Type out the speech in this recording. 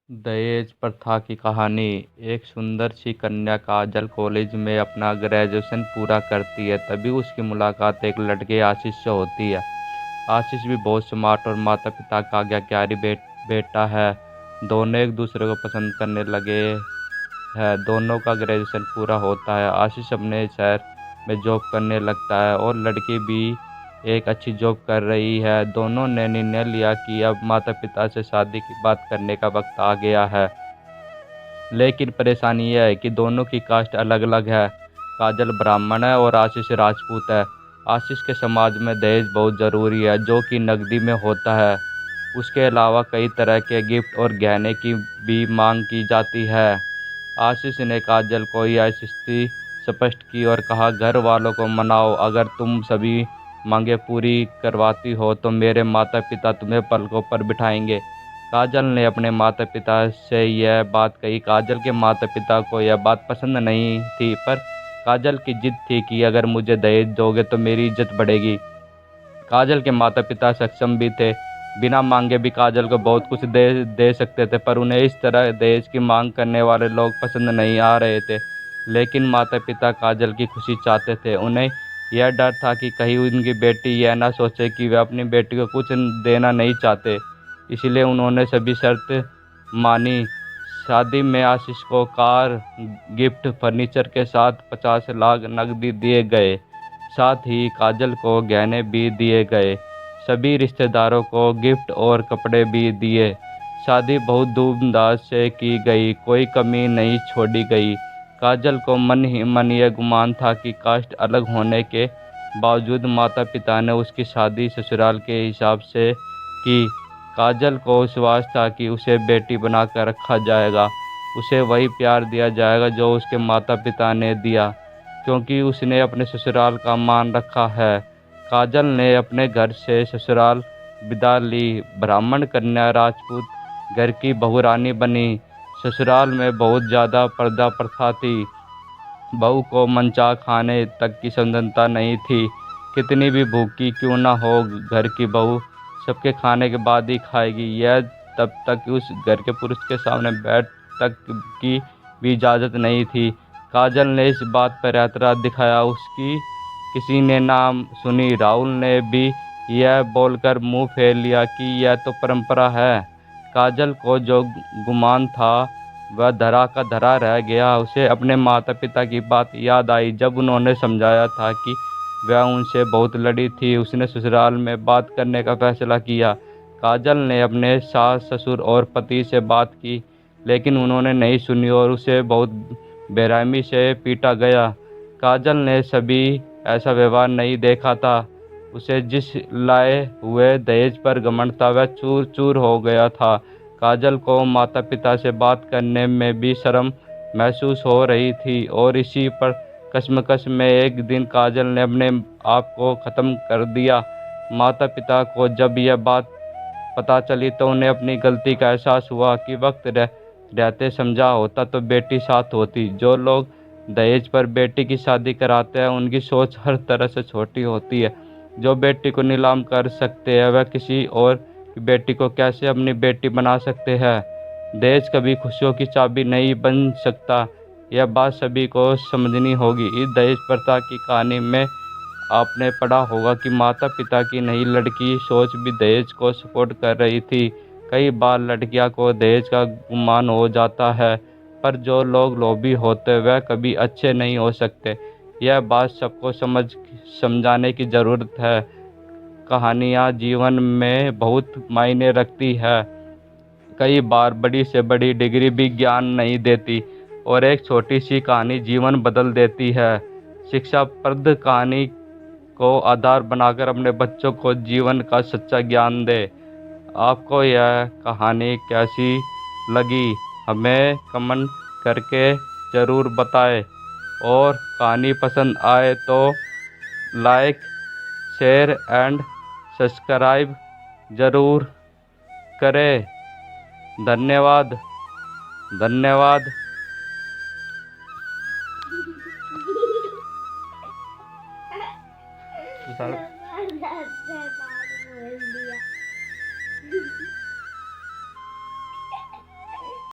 दहेज प्रथा की कहानी। एक सुंदर सी कन्या काजल कॉलेज में अपना ग्रेजुएशन पूरा करती है। तभी उसकी मुलाकात एक लड़के आशीष से होती है। आशीष भी बहुत स्मार्ट और माता पिता का आज्ञाकारी बेटा है। दोनों एक दूसरे को पसंद करने लगे हैं। दोनों का ग्रेजुएशन पूरा होता है। आशीष अपने शहर में जॉब करने लगता है और लड़की भी एक अच्छी जॉब कर रही है। दोनों ने निर्णय लिया कि अब माता पिता से शादी की बात करने का वक्त आ गया है। लेकिन परेशानी यह है कि दोनों की कास्ट अलग अलग है। काजल ब्राह्मण है और आशीष राजपूत है। आशीष के समाज में दहेज बहुत ज़रूरी है, जो कि नकदी में होता है। उसके अलावा कई तरह के गिफ्ट और गहने की भी मांग की जाती है। आशीष ने काजल को यह स्थिति स्पष्ट की और कहा, घर वालों को मनाओ, अगर तुम सभी मांगे पूरी करवाती हो तो मेरे माता पिता तुम्हें पलकों पर बिठाएंगे। काजल ने अपने माता पिता से यह बात कही। काजल के माता पिता को यह बात पसंद नहीं थी, पर काजल की जिद थी कि अगर मुझे दहेज दोगे तो मेरी इज्जत बढ़ेगी। काजल के माता पिता सक्षम भी थे, बिना मांगे भी काजल को बहुत कुछ दे दे सकते थे, पर उन्हें इस तरह दहेज की मांग करने वाले लोग पसंद नहीं आ रहे थे। लेकिन माता पिता काजल की खुशी चाहते थे। उन्हें यह डर था कि कहीं उनकी बेटी यह ना सोचे कि वे अपनी बेटी को कुछ देना नहीं चाहते। इसलिए उन्होंने सभी शर्त मानी। शादी में आशीष को कार, गिफ्ट, फर्नीचर के साथ 50 लाख नकदी दिए गए। साथ ही काजल को गहने भी दिए गए। सभी रिश्तेदारों को गिफ्ट और कपड़े भी दिए। शादी बहुत धूमधाम से की गई, कोई कमी नहीं छोड़ी गई। काजल को मन ही मन यह गुमान था कि कास्ट अलग होने के बावजूद माता पिता ने उसकी शादी ससुराल के हिसाब से की। काजल को विश्वास था कि उसे बेटी बनाकर रखा जाएगा, उसे वही प्यार दिया जाएगा जो उसके माता पिता ने दिया, क्योंकि उसने अपने ससुराल का मान रखा है। काजल ने अपने घर से ससुराल विदा ली। ब्राह्मण कन्या राजपूत घर की बहुरानी बनी। ससुराल में बहुत ज़्यादा पर्दा प्रथा थी। बहू को मनचाहा खाने तक की स्वतंत्रता नहीं थी। कितनी भी भूखी क्यों ना हो, घर की बहू सबके खाने के बाद ही खाएगी। यह तब तक उस घर के पुरुष के सामने बैठ तक की भी इजाज़त नहीं थी। काजल ने इस बात पर ऐतराज़ दिखाया, उसकी किसी ने नाम सुनी। राहुल ने भी यह बोलकर मुंह फेर लिया कि यह तो परंपरा है। काजल को जो गुमान था वह धरा का धरा रह गया। उसे अपने माता पिता की बात याद आई, जब उन्होंने समझाया था कि वह उनसे बहुत लड़ी थी। उसने ससुराल में बात करने का फैसला किया। काजल ने अपने सास ससुर और पति से बात की, लेकिन उन्होंने नहीं सुनी और उसे बहुत बेरहमी से पीटा गया। काजल ने सभी ऐसा व्यवहार नहीं देखा था। उसे जिस लाए हुए दहेज पर घमंड था वह चूर चूर हो गया था। काजल को माता पिता से बात करने में भी शर्म महसूस हो रही थी और इसी पर कशमकश में एक दिन काजल ने अपने आप को ख़त्म कर दिया। माता पिता को जब यह बात पता चली तो उन्हें अपनी गलती का एहसास हुआ कि वक्त रहते समझा होता तो बेटी साथ होती। जो लोग दहेज पर बेटी की शादी कराते हैं उनकी सोच हर तरह से छोटी होती है। जो बेटी को नीलाम कर सकते हैं वह किसी और की बेटी को कैसे अपनी बेटी बना सकते हैं। दहेज कभी खुशियों की चाबी नहीं बन सकता, यह बात सभी को समझनी होगी। इस दहेज प्रथा की कहानी में आपने पढ़ा होगा कि माता पिता की नहीं, लड़की सोच भी दहेज को सपोर्ट कर रही थी। कई बार लड़कियां को दहेज का गुमान हो जाता है, पर जो लोग लोभी होते वह कभी अच्छे नहीं हो सकते। यह बात सबको समझाने की ज़रूरत है। कहानियाँ जीवन में बहुत मायने रखती है। कई बार बड़ी से बड़ी डिग्री भी ज्ञान नहीं देती और एक छोटी सी कहानी जीवन बदल देती है। शिक्षाप्रद कहानी को आधार बनाकर अपने बच्चों को जीवन का सच्चा ज्ञान दे। आपको यह कहानी कैसी लगी हमें कमेंट करके ज़रूर बताएं, और कहानी पसंद आए तो लाइक, शेयर एंड सब्सक्राइब ज़रूर करें। धन्यवाद। धन्यवाद।